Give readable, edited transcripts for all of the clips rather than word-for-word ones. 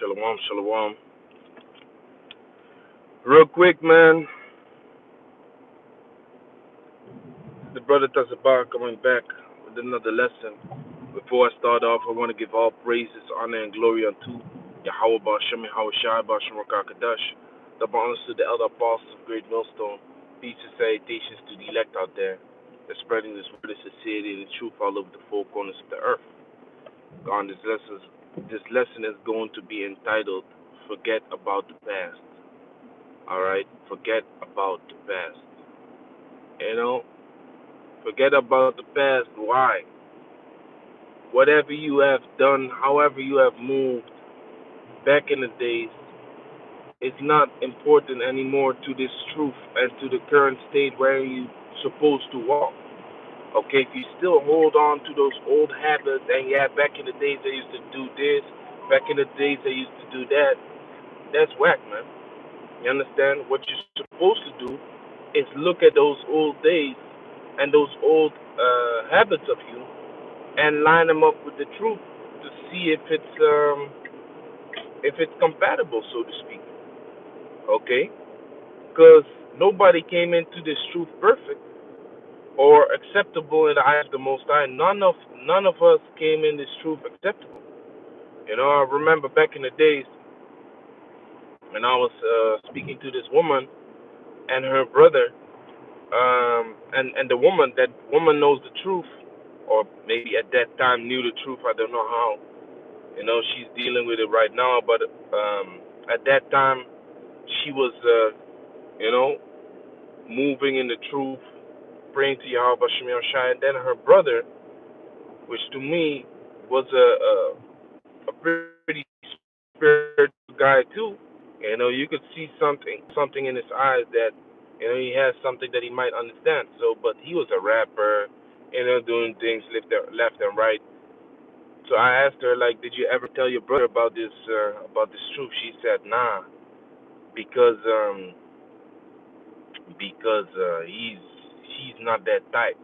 Shalom, shalom. Real quick, man, the brother Tazabar coming back with another lesson. Before I start off, I want to give all praises, honor, and glory unto Yahweh Bashem, Yahweh Shai, Bashem Rakakadash. The bonus to the elder apostles of Great Millstone. Peace and salutations to the elect out there. They're spreading this word of sincerity and truth all over the four corners of the earth. God, this lesson is going to be entitled Forget About the Past. Alright? Forget about the past. You know, forget about the past. Why? Whatever you have done, however you have moved back in the days, is not important anymore to this truth and to the current state where you supposed to walk. Okay, if you still hold on to those old habits and yeah, back in the days I used to do this, back in the days I used to do that, that's whack, man. You understand? What you're supposed to do is look at those old days and those old habits of you and line them up with the truth to see if it's compatible, so to speak. Okay, because nobody came into this truth perfect or acceptable in the eyes of the Most High. None of us came in this truth acceptable. You know, I remember back in the days when I was speaking to this woman and her brother, and the woman. That woman knows the truth, or maybe at that time knew the truth. I don't know how. You know, she's dealing with it right now, but at that time she was, you know, moving in the truth, praying to Yahweh Shem Shai. And then her brother, which to me was a pretty spiritual guy too. You know, you could see something in his eyes that, you know, he has something that he might understand. So, but he was a rapper, you know, doing things left and right. So I asked her, like, did you ever tell your brother about this truth? She said, nah, because he's not that type.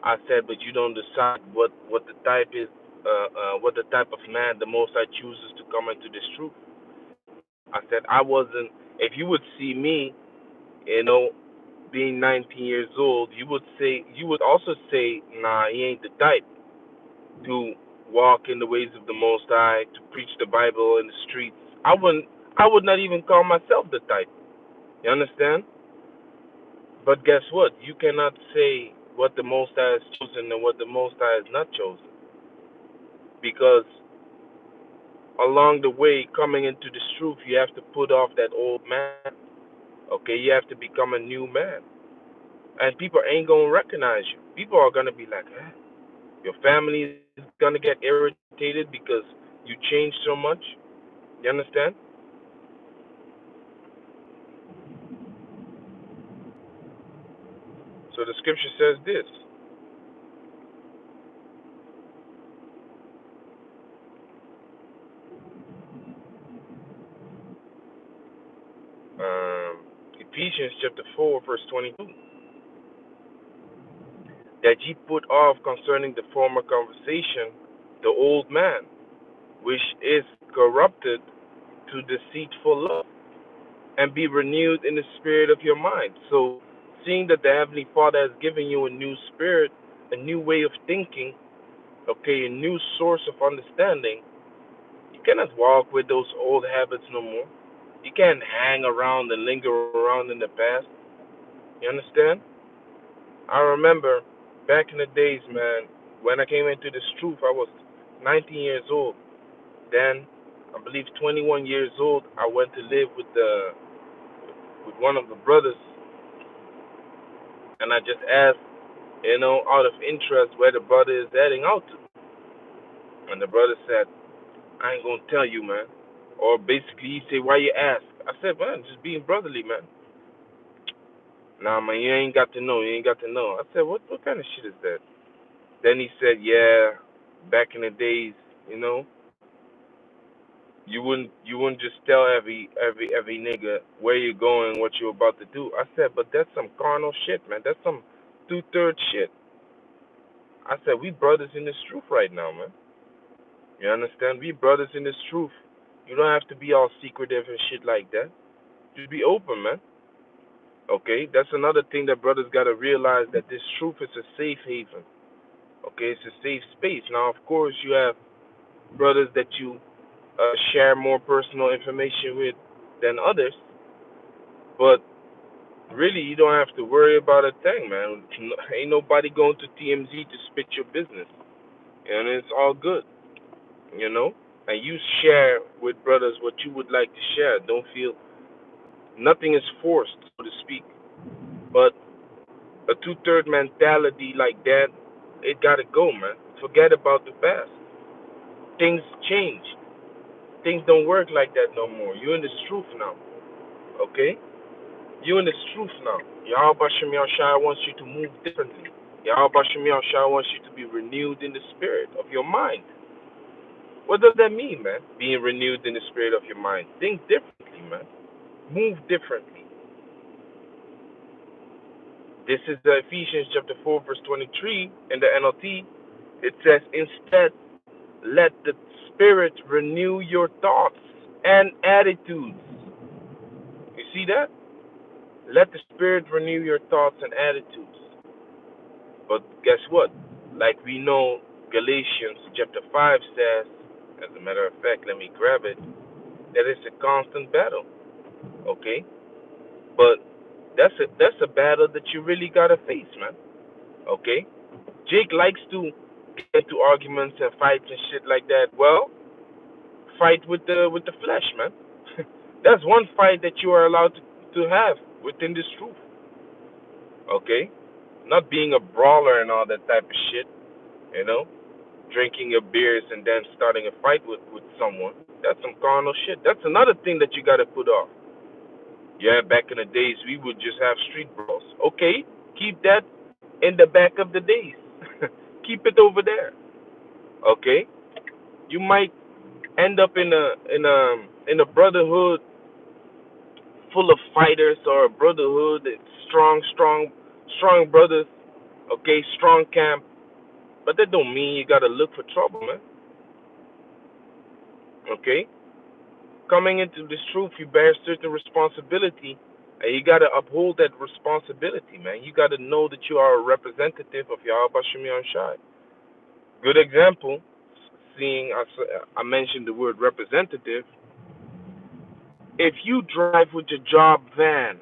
I said, but you don't decide what the type is, what the type of man the Most High chooses to come into this truth. I said I wasn't. If you would see me, you know, being 19 years old, you would also say, nah, he ain't the type to walk in the ways of the Most High, to preach the Bible in the streets. I would not even call myself the type. You understand? But guess what? You cannot say what the Most High has chosen and what the Most High has not chosen, because along the way, coming into this truth, you have to put off that old man. Okay, you have to become a new man. And people ain't gonna recognize you. People are gonna be like, eh. Your family is gonna get irritated because you changed so much. You understand? So the scripture says this. Um, Ephesians chapter 4, verse 22. That ye put off concerning the former conversation the old man, which is corrupted to deceitful love, and be renewed in the spirit of your mind. So, seeing that the Heavenly Father has given you a new spirit, a new way of thinking, okay, a new source of understanding, you cannot walk with those old habits no more. You can't hang around and linger around in the past. You understand? I remember back in the days, man, when I came into this truth, I was 19 years old. Then, I believe 21 years old, I went to live with one of the brothers, and I just asked, you know, out of interest, where the brother is heading out to. And the brother said, I ain't gonna tell you, man. Or basically, he said, why you ask? I said, man, just being brotherly, man. Nah, man, you ain't got to know. You ain't got to know. I said, what kind of shit is that? Then he said, yeah, back in the days, you know, you wouldn't just tell every nigga where you're going, what you're about to do. I said, but that's some carnal shit, man. That's some two-thirds shit. I said, we brothers in this truth right now, man. You understand? We brothers in this truth. You don't have to be all secretive and shit like that. Just be open, man. Okay? That's another thing that brothers got to realize, that this truth is a safe haven. Okay? It's a safe space. Now, of course, you have brothers that you share more personal information with than others, but really, you don't have to worry about a thing, man. Ain't nobody going to TMZ to spit your business, and it's all good, you know. And you share with brothers what you would like to share. Don't feel nothing is forced, so to speak. But a two-third mentality like that, it gotta go, man. Forget about the past. Things change. Things don't work like that no more. You're in this truth now, okay? You in this truth now. Yahweh Shem Shai wants you to move differently. Yahweh Shem Shai wants you to be renewed in the spirit of your mind. What does that mean, man? Being renewed in the spirit of your mind. Think differently, man. Move differently. This is the Ephesians chapter 4, verse 23 in the NLT. It says, instead, let the spirit renew your thoughts and attitudes. You see that? Let the spirit renew your thoughts and attitudes. But guess what? Like we know, Galatians chapter 5 says, as a matter of fact, let me grab it, that it's a constant battle. Okay? But that's a battle that you really gotta face, man. Okay? Jake likes to get into arguments and fights and shit like that. Well, fight with the flesh, man. That's one fight that you are allowed to have within this truth. Okay? Not being a brawler and all that type of shit, you know? Drinking your beers and then starting a fight with someone. That's some carnal shit. That's another thing that you gotta put off. Yeah, back in the days we would just have street brawls. Okay, keep that in the back of the days. Keep it over there. Okay? You might end up in a brotherhood full of fighters, or a brotherhood that's strong brothers, okay, strong camp. But that don't mean you gotta look for trouble, man. Okay? Coming into this truth, you bear certain responsibility, and you got to uphold that responsibility, man. You got to know that you are a representative of Yahweh Shem Shai. Good example, seeing I mentioned the word representative. If you drive with your job van,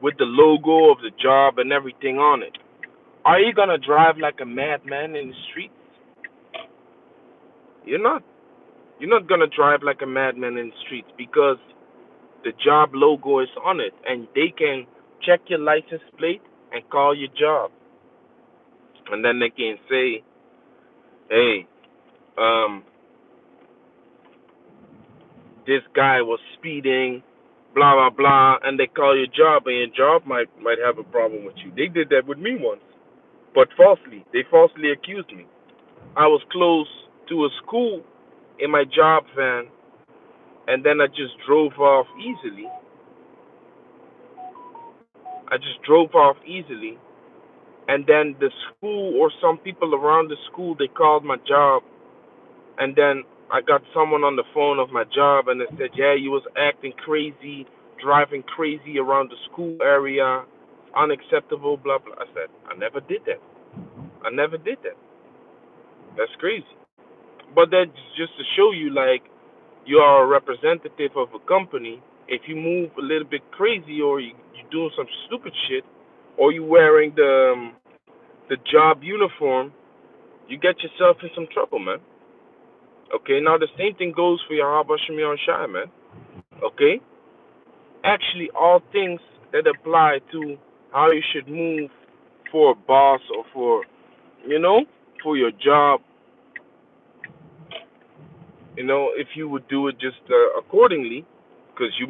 with the logo of the job and everything on it, are you going to drive like a madman in the streets? You're not. You're not going to drive like a madman in the streets, because the job logo is on it, and they can check your license plate and call your job, and then they can say, "Hey, um, this guy was speeding, blah blah blah," and they call your job, and your job might have a problem with you. They did that with me once, but falsely. They falsely accused me. I was close to a school in my job van, and then I just drove off easily. I just drove off easily, and then the school or some people around the school, they called my job, and then I got someone on the phone of my job, and they said, yeah, you was acting crazy, driving crazy around the school area, unacceptable, blah blah. I said, I never did that. I never did that. That's crazy. But that's just to show you, like, you are a representative of a company. If you move a little bit crazy, or you doing some stupid shit, or you wearing the job uniform, you get yourself in some trouble, man. Okay, now the same thing goes for Yahweh Shemion Shai, man. Okay? Actually, all things that apply to how you should move for a boss, or for, you know, for your job, if you would do it just accordingly, because you're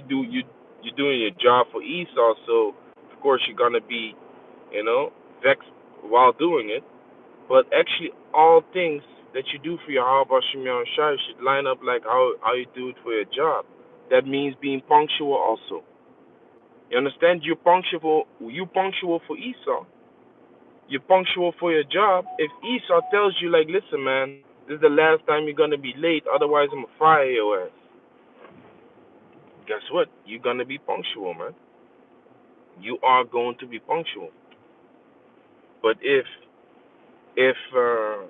doing your job for Esau, so of course you're gonna be, vexed while doing it. But actually, all things that you do for your Yahweh Shemion Shai should line up like how you do it for your job. That means being punctual also. You understand? You're punctual. You punctual for Esau. You're punctual for your job. If Esau tells you, like, listen, man, This is the last time you're gonna be late. Otherwise, I'm gonna fire your ass. Guess what? You're gonna be punctual, man. You are going to be punctual. But if uh,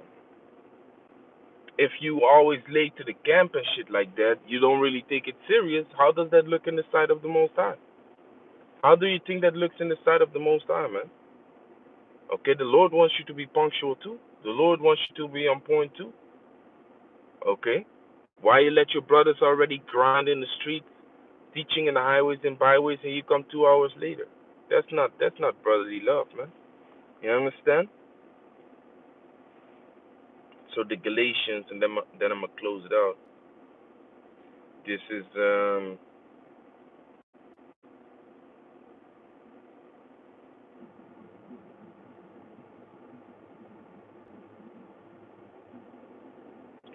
if you always late to the camp and shit like that, you don't really take it serious. How does that look in the sight of the Most High? How do you think that looks in the sight of the Most High, man? Okay, the Lord wants you to be punctual too. The Lord wants you to be on point too. Okay, why you let your brothers already grind in the streets, teaching in the highways and byways, and you come 2 hours later? That's not brotherly love, man. You understand? So the Galatians, and then I'm gonna close it out. This is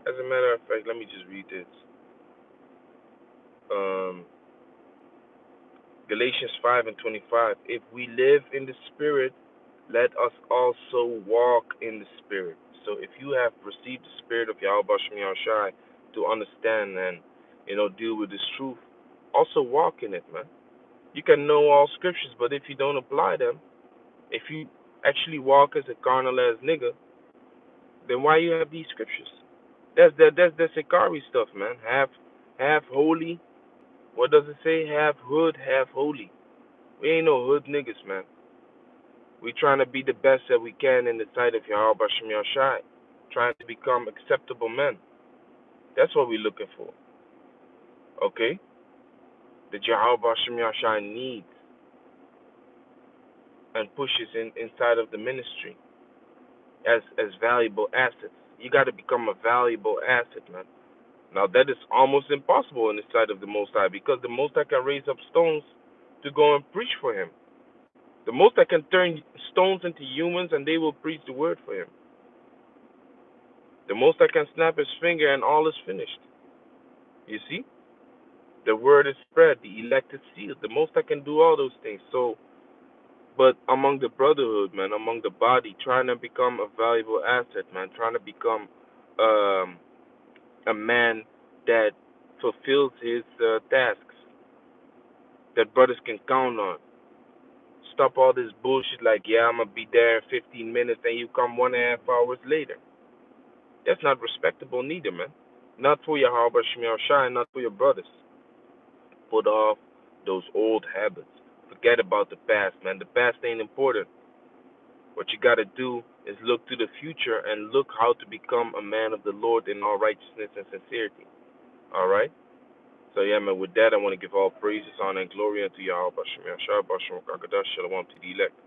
as a matter of fact, let me just read this. Um, Galatians 5:25. If we live in the Spirit, let us also walk in the Spirit. So if you have received the Spirit of Yahweh Shem Yahushai to understand and deal with this truth, also walk in it, man. You can know all scriptures, but if you don't apply them, if you actually walk as a carnal as nigga, then why you have these scriptures? That's Ikari stuff, man. Half holy. What does it say? Half hood, half holy. We ain't no hood niggas, man. We trying to be the best that we can in the sight of Yahweh Bashem Yahshai. Trying to become acceptable men. That's what we're looking for. Okay? That Yahweh Bashem Yahshai needs and pushes inside of the ministry as valuable assets. You got to become a valuable asset, man. Now that is almost impossible in the sight of the Most High because the Most High can raise up stones to go and preach for Him. The Most High can turn stones into humans and they will preach the word for Him. The Most High can snap His finger and all is finished. You see, the word is spread, the elect is sealed. The Most High can do all those things. So, but among the brotherhood, man, among the body, trying to become a valuable asset, man, trying to become um, a man that fulfills his tasks that brothers can count on. Stop all this bullshit like, yeah, I'm going to be there in 15 minutes and you come 1.5 hours later. That's not respectable neither, man. Not for your Yahweh Shemiel Shine, not for your brothers. Put off those old habits. Forget about the past, man. The past ain't important. What you got to do is look to the future and look how to become a man of the Lord in all righteousness and sincerity. All right? So, yeah, man, with that, I want to give all praises, honor, and glory unto Yahweh Shemiel Shai, Shalom to the elect.